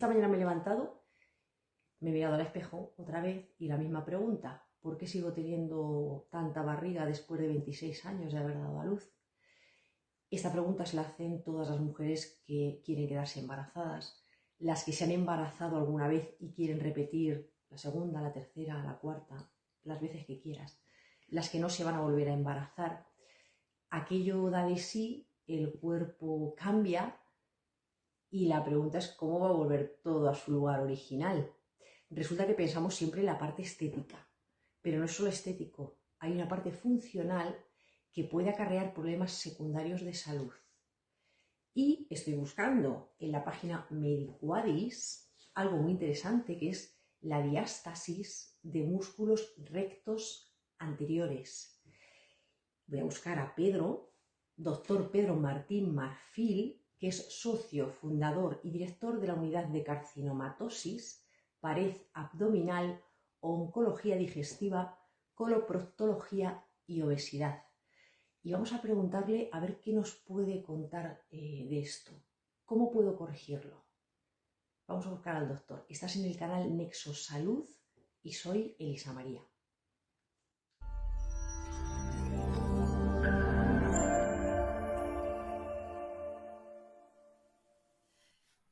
Esta mañana me he levantado, me he mirado al espejo otra vez y la misma pregunta. ¿Por qué sigo teniendo tanta barriga después de 26 años de haber dado a luz? Esta pregunta se la hacen todas las mujeres que quieren quedarse embarazadas, las que se han embarazado alguna vez y quieren repetir la segunda, la tercera, la cuarta, las veces que quieras, las que no se van a volver a embarazar. Aquello da de sí, el cuerpo cambia y la pregunta es cómo va a volver todo a su lugar original. Resulta que pensamos siempre en la parte estética, pero no es solo estético, hay una parte funcional que puede acarrear problemas secundarios de salud. Y estoy buscando en la página Medicuadis algo muy interesante que es la diástasis de músculos rectos anteriores. Voy a buscar a Pedro, doctor Pedro Martín Marfil, que es socio, fundador y director de la unidad de carcinomatosis, pared abdominal, oncología digestiva, coloproctología y obesidad. Y vamos a preguntarle a ver qué nos puede contar de esto. ¿Cómo puedo corregirlo? Vamos a buscar al doctor. Estás en el canal Nexo Salud y soy Elisa María.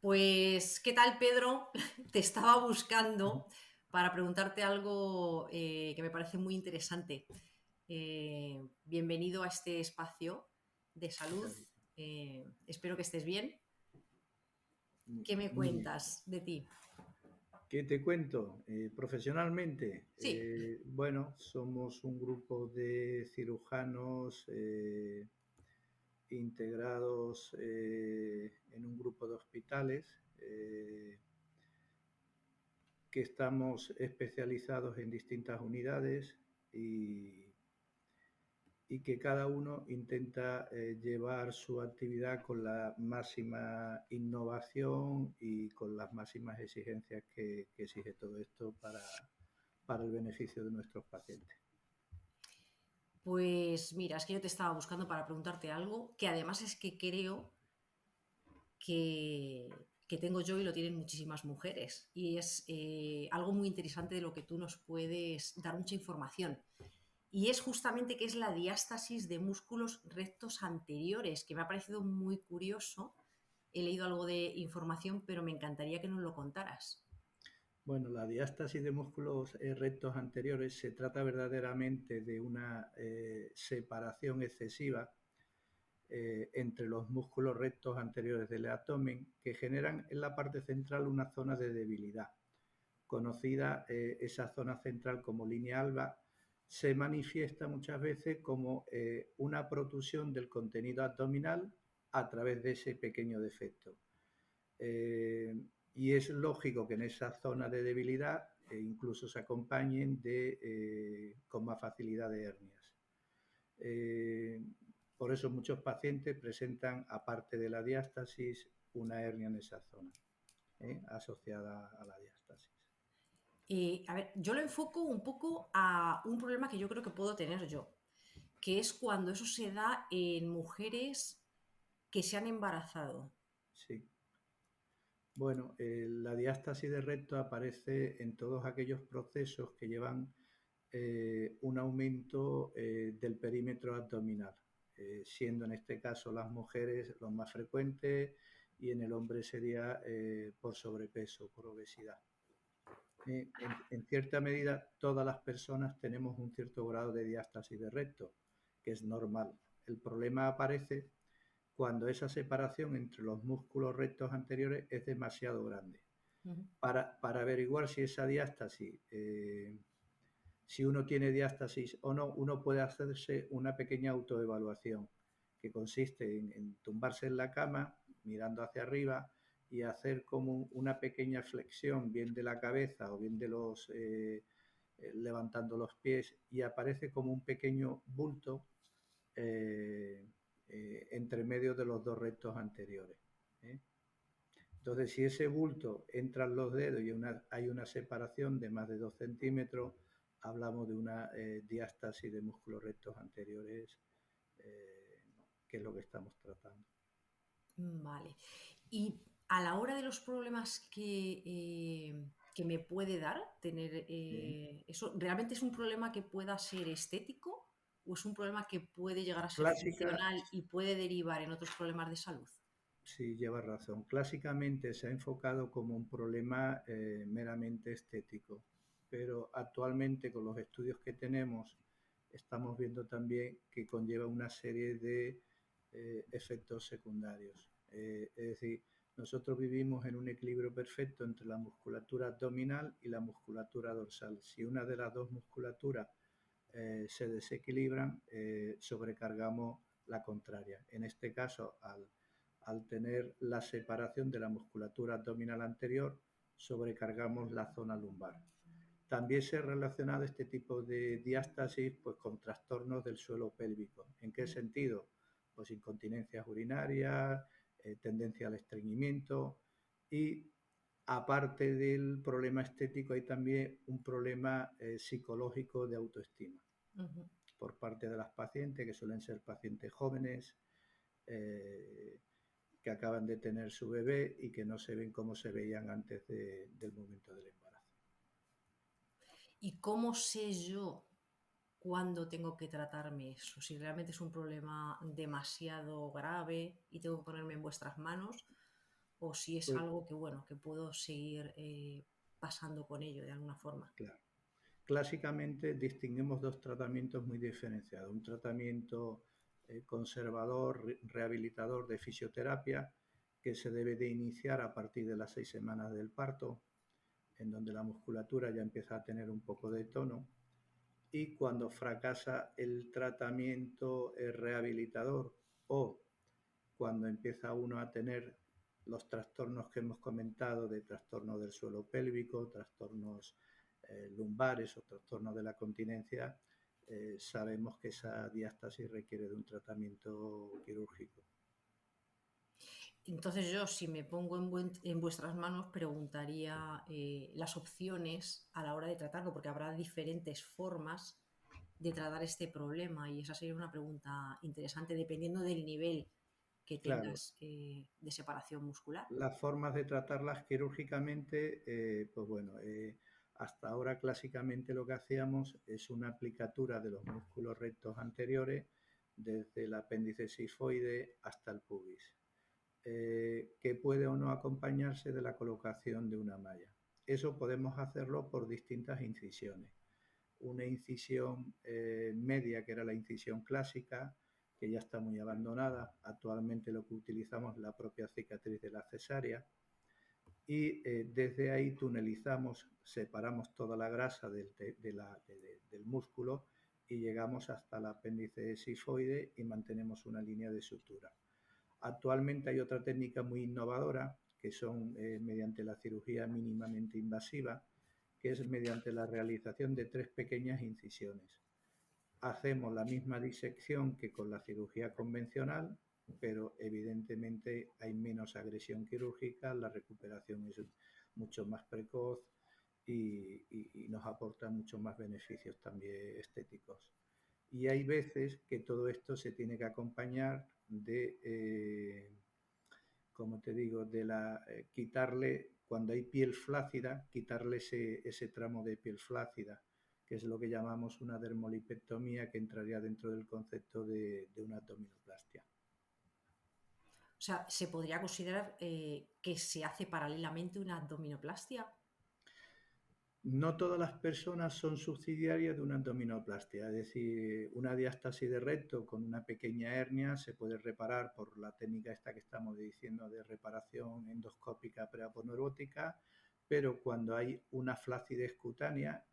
Pues, ¿qué tal, Pedro? Te estaba buscando para preguntarte algo que me parece muy interesante. Bienvenido a este espacio de salud. Espero que estés bien. ¿Qué me Muy bien. cuentas de ti? ¿Qué te cuento? Profesionalmente, Sí. bueno, somos un grupo de cirujanos integrados en un grupo de hospitales que estamos especializados en distintas unidades y que cada uno intenta llevar su actividad con la máxima innovación y con las máximas exigencias que exige todo esto para el beneficio de nuestros pacientes. Pues mira, es que yo te estaba buscando para preguntarte algo que además es que creo que tengo yo y lo tienen muchísimas mujeres. Y es algo muy interesante de lo que tú nos puedes dar mucha información. Y es justamente que es la diástasis de músculos rectos anteriores, que me ha parecido muy curioso. He leído algo de información, pero me encantaría que nos lo contaras. Bueno, la diástasis de músculos rectos anteriores se trata verdaderamente de una separación excesiva entre los músculos rectos anteriores del abdomen que generan en la parte central una zona de debilidad. Conocida esa zona central como línea alba, se manifiesta muchas veces como una protusión del contenido abdominal a través de ese pequeño defecto. Y es lógico que en esa zona de debilidad incluso se acompañen con más facilidad de hernias. Por eso muchos pacientes presentan, aparte de la diástasis, una hernia en esa zona, asociada a la diástasis. A ver, yo lo enfoco un poco a un problema que yo creo que puedo tener yo, que es cuando eso se da en mujeres que se han embarazado. Sí. Bueno, la diástasis de recto aparece en todos aquellos procesos que llevan un aumento del perímetro abdominal, siendo en este caso las mujeres los más frecuentes y en el hombre sería por sobrepeso, por obesidad. En cierta medida, todas las personas tenemos un cierto grado de diástasis de recto, que es normal. El problema aparece cuando esa separación entre los músculos rectos anteriores es demasiado grande. Uh-huh. Para averiguar si esa diástasis, si uno tiene diástasis o no, uno puede hacerse una pequeña autoevaluación que consiste en tumbarse en la cama, mirando hacia arriba y hacer como una pequeña flexión, bien de la cabeza o bien de levantando los pies, y aparece como un pequeño bulto entre medio de los dos rectos anteriores. Entonces, si ese bulto entra en los dedos y hay una separación de más de 2 centímetros, hablamos de una diástasis de músculos rectos anteriores, que es lo que estamos tratando. Vale. Y a la hora de los problemas que me puede dar tener Sí. eso, ¿realmente es un problema que pueda ser estético o es un problema que puede llegar a ser Clásica, funcional y puede derivar en otros problemas de salud? sí, lleva razón. Clásicamente se ha enfocado como un problema meramente estético, pero actualmente con los estudios que tenemos estamos viendo también que conlleva una serie de efectos secundarios. Es decir, nosotros vivimos en un equilibrio perfecto entre la musculatura abdominal y la musculatura dorsal. Si una de las dos musculaturas se desequilibran, sobrecargamos la contraria. En este caso, al tener la separación de la musculatura abdominal anterior, sobrecargamos la zona lumbar. También se ha relacionado este tipo de diástasis pues, con trastornos del suelo pélvico. ¿En qué sentido? Pues incontinencias urinarias, tendencia al estreñimiento y aparte del problema estético hay también un problema psicológico de autoestima Ujú. por parte de las pacientes, que suelen ser pacientes jóvenes, eh, que acaban de tener su bebé y que no se ven como se veían antes del momento del embarazo. ¿Y cómo sé yo cuándo tengo que tratarme eso? Si realmente es un problema demasiado grave y tengo que ponerme en vuestras manos, o si es Pues algo que, bueno, que puedo seguir pasando con ello de alguna forma. claro. Clásicamente distinguimos dos tratamientos muy diferenciados. Un tratamiento conservador, rehabilitador de fisioterapia, que se debe de iniciar a partir de las 6 semanas del parto, en donde la musculatura ya empieza a tener un poco de tono. Y cuando fracasa el tratamiento rehabilitador o cuando empieza uno a tener los trastornos que hemos comentado de trastornos del suelo pélvico, trastornos lumbares o trastornos de la continencia, sabemos que esa diástasis requiere de un tratamiento quirúrgico. Entonces yo, si me pongo en vuestras manos, preguntaría las opciones a la hora de tratarlo, porque habrá diferentes formas de tratar este problema y esa sería una pregunta interesante dependiendo del nivel que Claro, tengas de separación muscular. las formas de tratarlas quirúrgicamente, pues bueno, hasta ahora clásicamente lo que hacíamos es una aplicatura de los músculos rectos anteriores desde el apéndice sifoide hasta el pubis, que puede o no acompañarse de la colocación de una malla. Eso podemos hacerlo por distintas incisiones. Una incisión media, que era la incisión clásica, que ya está muy abandonada. Actualmente lo que utilizamos es la propia cicatriz de la cesárea. Y desde ahí tunelizamos, separamos toda la grasa del músculo y llegamos hasta el apéndice sifoide y mantenemos una línea de sutura. Actualmente hay otra técnica muy innovadora, que son mediante la cirugía mínimamente invasiva, que es mediante la realización de 3 pequeñas incisiones. Hacemos la misma disección que con la cirugía convencional, pero evidentemente hay menos agresión quirúrgica, la recuperación es mucho más precoz y nos aporta muchos más beneficios también estéticos. Y hay veces que todo esto se tiene que acompañar de, como te digo, quitarle, cuando hay piel flácida, quitarle ese tramo de piel flácida, que es lo que llamamos una dermolipectomía, que entraría dentro del concepto de una abdominoplastia. O sea, ¿se podría considerar que se hace paralelamente una abdominoplastia? No todas las personas son subsidiarias de una abdominoplastia, es decir, una diástasis de recto con una pequeña hernia se puede reparar por la técnica esta que estamos diciendo de reparación endoscópica preaponeurótica, pero cuando hay una flacidez cutánea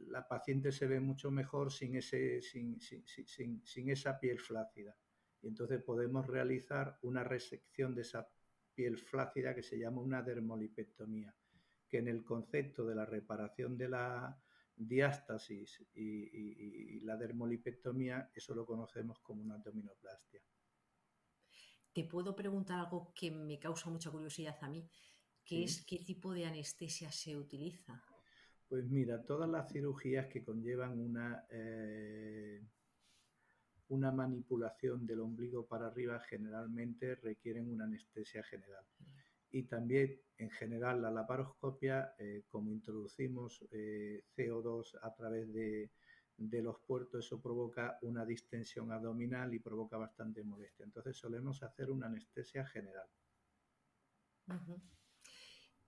la paciente se ve mucho mejor sin esa piel flácida. Y entonces podemos realizar una resección de esa piel flácida que se llama una dermolipectomía, que en el concepto de la reparación de la diástasis y la dermolipectomía, eso lo conocemos como una abdominoplastia. Te puedo preguntar algo que me causa mucha curiosidad a mí, que ¿Sí? es qué tipo de anestesia se utiliza. Pues mira, todas las cirugías que conllevan una manipulación del ombligo para arriba generalmente requieren una anestesia general. Y también, en general, la laparoscopia, como introducimos CO2 a través de los puertos, eso provoca una distensión abdominal y provoca bastante molestia. Entonces solemos hacer una anestesia general. Ujú.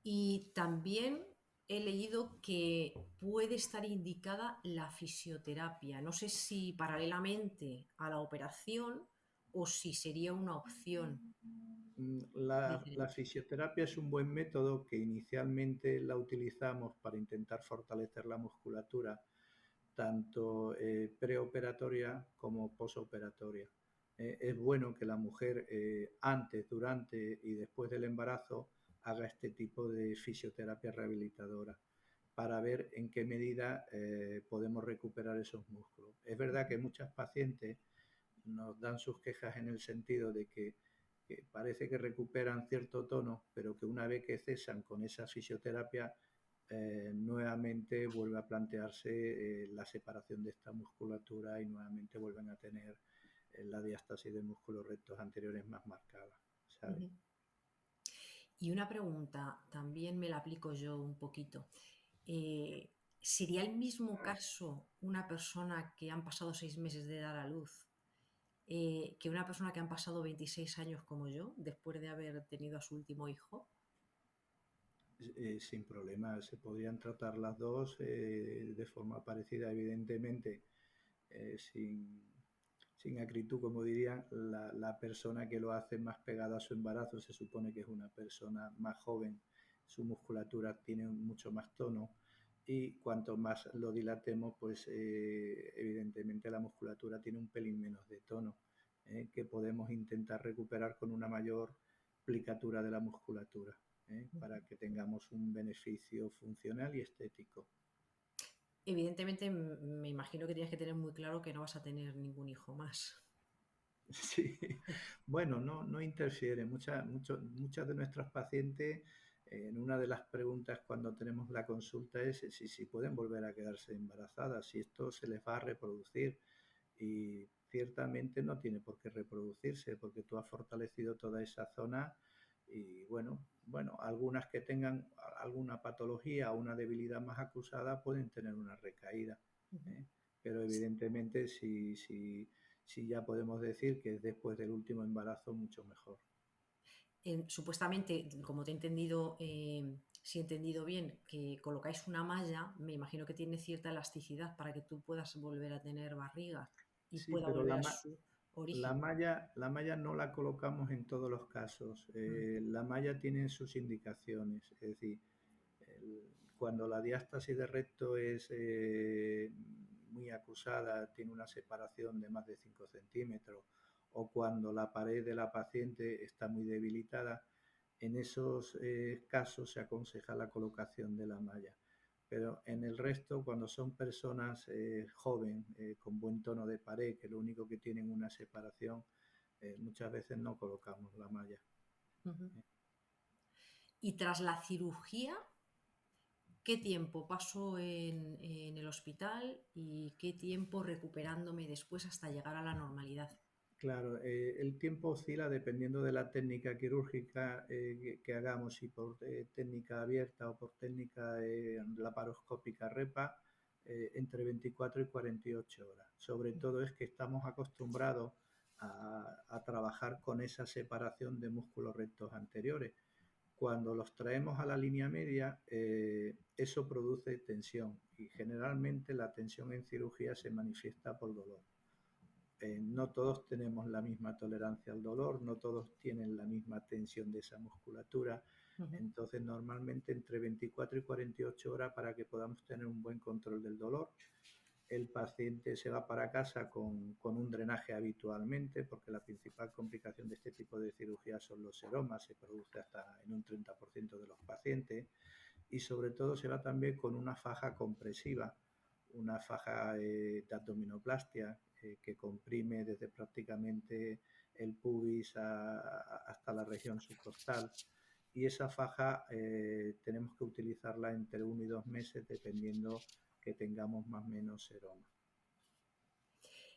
Y también he leído que puede estar indicada la fisioterapia. No sé si paralelamente a la operación o si sería una opción La diferente. fisioterapia es un buen método que inicialmente la utilizamos para intentar fortalecer la musculatura, tanto preoperatoria como posoperatoria. Es bueno que la mujer antes, durante y después del embarazo haga este tipo de fisioterapia rehabilitadora para ver en qué medida podemos recuperar esos músculos. Es verdad que muchas pacientes nos dan sus quejas en el sentido de que parece que recuperan cierto tono, pero que una vez que cesan con esa fisioterapia, nuevamente vuelve a plantearse la separación de esta musculatura y nuevamente vuelven a tener la diástasis de músculos rectos anteriores más marcada, ¿sabes? Ujú. Y una pregunta, también me la aplico yo un poquito. ¿Sería el mismo caso una persona que han pasado 6 meses de dar a luz que una persona que han pasado 26 años como yo, después de haber tenido a su último hijo? Sin problema, se podrían tratar las dos de forma parecida, evidentemente, sin, sin acritud, como dirían, la persona que lo hace más pegada a su embarazo se supone que es una persona más joven, su musculatura tiene mucho más tono y cuanto más lo dilatemos, pues evidentemente la musculatura tiene un pelín menos de tono, que podemos intentar recuperar con una mayor plicatura de la musculatura, para que tengamos un beneficio funcional y estético. Evidentemente, me imagino que tienes que tener muy claro que no vas a tener ningún hijo más. Sí, bueno, no interfiere. Muchas de nuestras pacientes, en una de las preguntas cuando tenemos la consulta es si pueden volver a quedarse embarazadas, si esto se les va a reproducir. Y ciertamente no tiene por qué reproducirse porque tú has fortalecido toda esa zona y bueno, algunas que tengan alguna patología o una debilidad más acusada pueden tener una recaída, Ujú. ¿eh? Pero evidentemente si ya podemos decir que es después del último embarazo mucho mejor. Supuestamente, como te he entendido, si he entendido bien, que colocáis una malla, me imagino que tiene cierta elasticidad para que tú puedas volver a tener barriga y Sí, pueda pero volver a su origen. la malla no la colocamos en todos los casos. Mm. La malla tiene sus indicaciones, es decir, el- cuando la diástasis de recto es muy acusada, tiene una separación de más de 5 centímetros, o cuando la pared de la paciente está muy debilitada, en esos casos se aconseja la colocación de la malla. Pero en el resto, cuando son personas jóvenes, con buen tono de pared, que lo único que tienen una separación, muchas veces no colocamos la malla. Ujú. Y tras la cirugía, ¿qué tiempo paso en el hospital y qué tiempo recuperándome después hasta llegar a la normalidad? Claro, el tiempo oscila dependiendo de la técnica quirúrgica que hagamos, si por técnica abierta o por técnica laparoscópica REPA, entre 24 y 48 horas. Sobre todo es que estamos acostumbrados a trabajar con esa separación de músculos rectos anteriores. Cuando los traemos a la línea media, eso produce tensión y generalmente la tensión en cirugía se manifiesta por dolor. No todos tenemos la misma tolerancia al dolor, no todos tienen la misma tensión de esa musculatura. Ujú. Entonces, normalmente entre 24 y 48 horas para que podamos tener un buen control del dolor. El paciente se va para casa con un drenaje habitualmente, porque la principal complicación de este tipo de cirugía son los seromas, se produce hasta en un 30% de los pacientes, y sobre todo se va también con una faja compresiva, una faja de abdominoplastia que comprime desde prácticamente el pubis hasta la región subcostal. Y esa faja tenemos que utilizarla entre 1 y 2 meses dependiendo que tengamos más o menos seroma.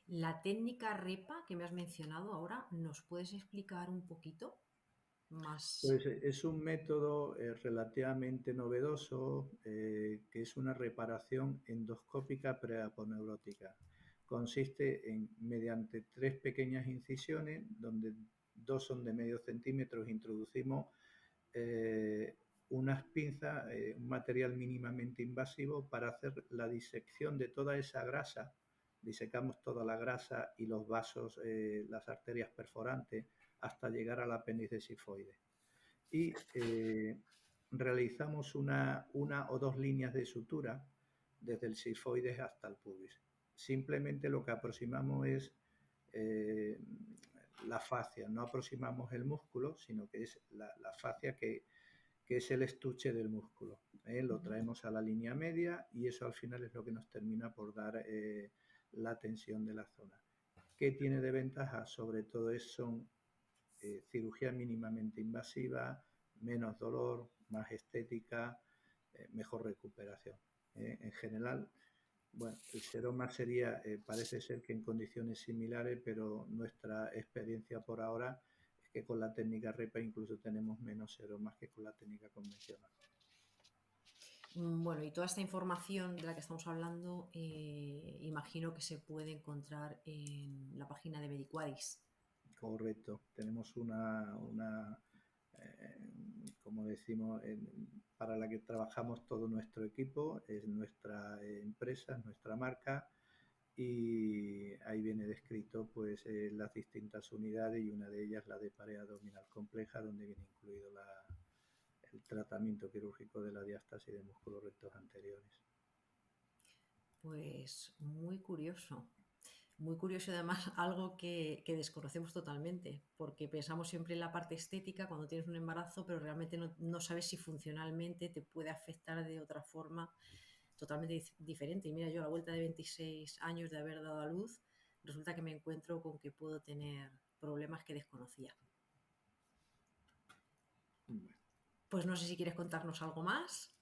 La técnica REPA que me has mencionado ahora, ¿nos puedes explicar un poquito más? Pues es un método relativamente novedoso que es una reparación endoscópica preaponeurótica. Consiste en, mediante 3 pequeñas incisiones, donde 2 son de medio centímetro, introducimos unas pinzas, un material mínimamente invasivo para hacer la disección de toda esa grasa. Disecamos toda la grasa y los vasos, las arterias perforantes, hasta llegar al apéndice sifoide. Y realizamos una o 2 líneas de sutura desde el sifoides hasta el pubis. Simplemente lo que aproximamos es eh, la fascia, no aproximamos el músculo, sino que es la fascia que es el estuche del músculo. Lo traemos a la línea media y eso al final es lo que nos termina por dar la tensión de la zona. ¿Qué tiene de ventaja? Sobre todo son cirugía mínimamente invasiva, menos dolor, más estética, mejor recuperación. En general, bueno, el seroma sería, parece ser que en condiciones similares, pero nuestra experiencia por ahora es que con la técnica REPA incluso tenemos menos seromas que con la técnica convencional. Bueno, y toda esta información de la que estamos hablando, imagino que se puede encontrar en la página de Mediquadis. Correcto, tenemos como decimos, para la que trabajamos todo nuestro equipo, es nuestra empresa, es nuestra marca, y ahí viene descrito pues las distintas unidades y una de ellas la de pared abdominal compleja, donde viene incluido el tratamiento quirúrgico de la diástasis de músculos rectos anteriores. Pues muy curioso y además algo que desconocemos totalmente, porque pensamos siempre en la parte estética cuando tienes un embarazo, pero realmente no sabes si funcionalmente te puede afectar de otra forma totalmente diferente. Y mira, yo a la vuelta de 26 años de haber dado a luz, resulta que me encuentro con que puedo tener problemas que desconocía. Bueno. Pues no sé si quieres contarnos algo más.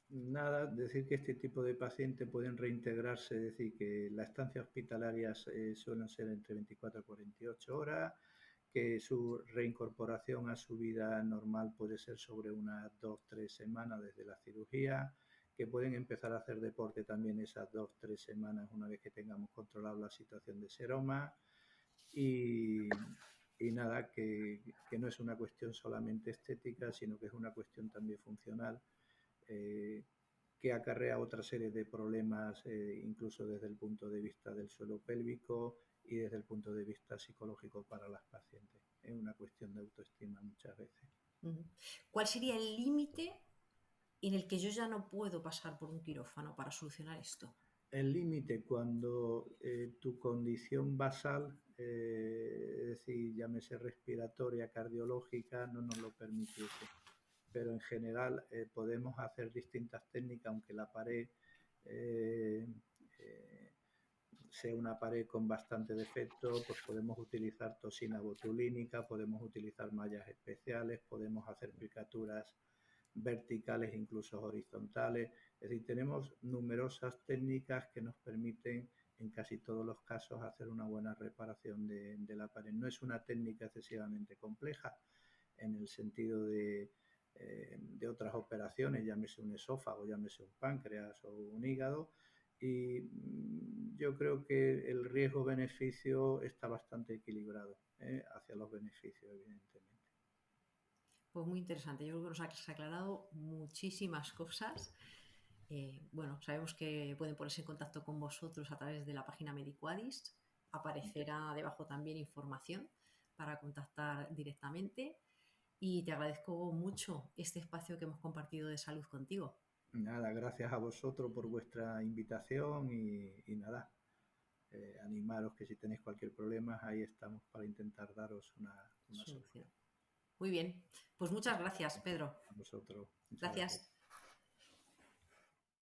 Nada, decir que este tipo de pacientes pueden reintegrarse, es decir, que las estancias hospitalarias suelen ser entre 24 y 48 horas, que su reincorporación a su vida normal puede ser sobre unas 2-3 semanas desde la cirugía, que pueden empezar a hacer deporte también esas 2-3 semanas una vez que tengamos controlado la situación de seroma y, y nada, que no es una cuestión solamente estética, sino que es una cuestión también funcional. Eh, que acarrea otra serie de problemas, incluso desde el punto de vista del suelo pélvico y desde el punto de vista psicológico para las pacientes. Es una cuestión de autoestima muchas veces. ¿Cuál sería el límite en el que yo ya no puedo pasar por un quirófano para solucionar esto? El límite cuando tu condición basal, es decir, llámese respiratoria, cardiológica, no nos lo permitiese. Pero en general podemos hacer distintas técnicas, aunque la pared eh, eh, sea una pared con bastante defecto, pues podemos utilizar toxina botulínica, podemos utilizar mallas especiales, podemos hacer plicaturas verticales, incluso horizontales. Es decir, tenemos numerosas técnicas que nos permiten en casi todos los casos hacer una buena reparación de la pared. No es una técnica excesivamente compleja en el sentido de otras operaciones, llámese un esófago, llámese un páncreas o un hígado, y yo creo que el riesgo-beneficio está bastante equilibrado hacia los beneficios, evidentemente. Pues muy interesante. Yo creo que nos has aclarado muchísimas cosas. Bueno, sabemos que pueden ponerse en contacto con vosotros a través de la página Mediquadis. Aparecerá debajo también información para contactar directamente. Y te agradezco mucho este espacio que hemos compartido de salud contigo. Nada, gracias a vosotros por vuestra invitación y nada, animaros que si tenéis cualquier problema, ahí estamos para intentar daros una Solución. solución. Muy bien, pues muchas gracias, Pedro. A vosotros, muchas Gracias. gracias.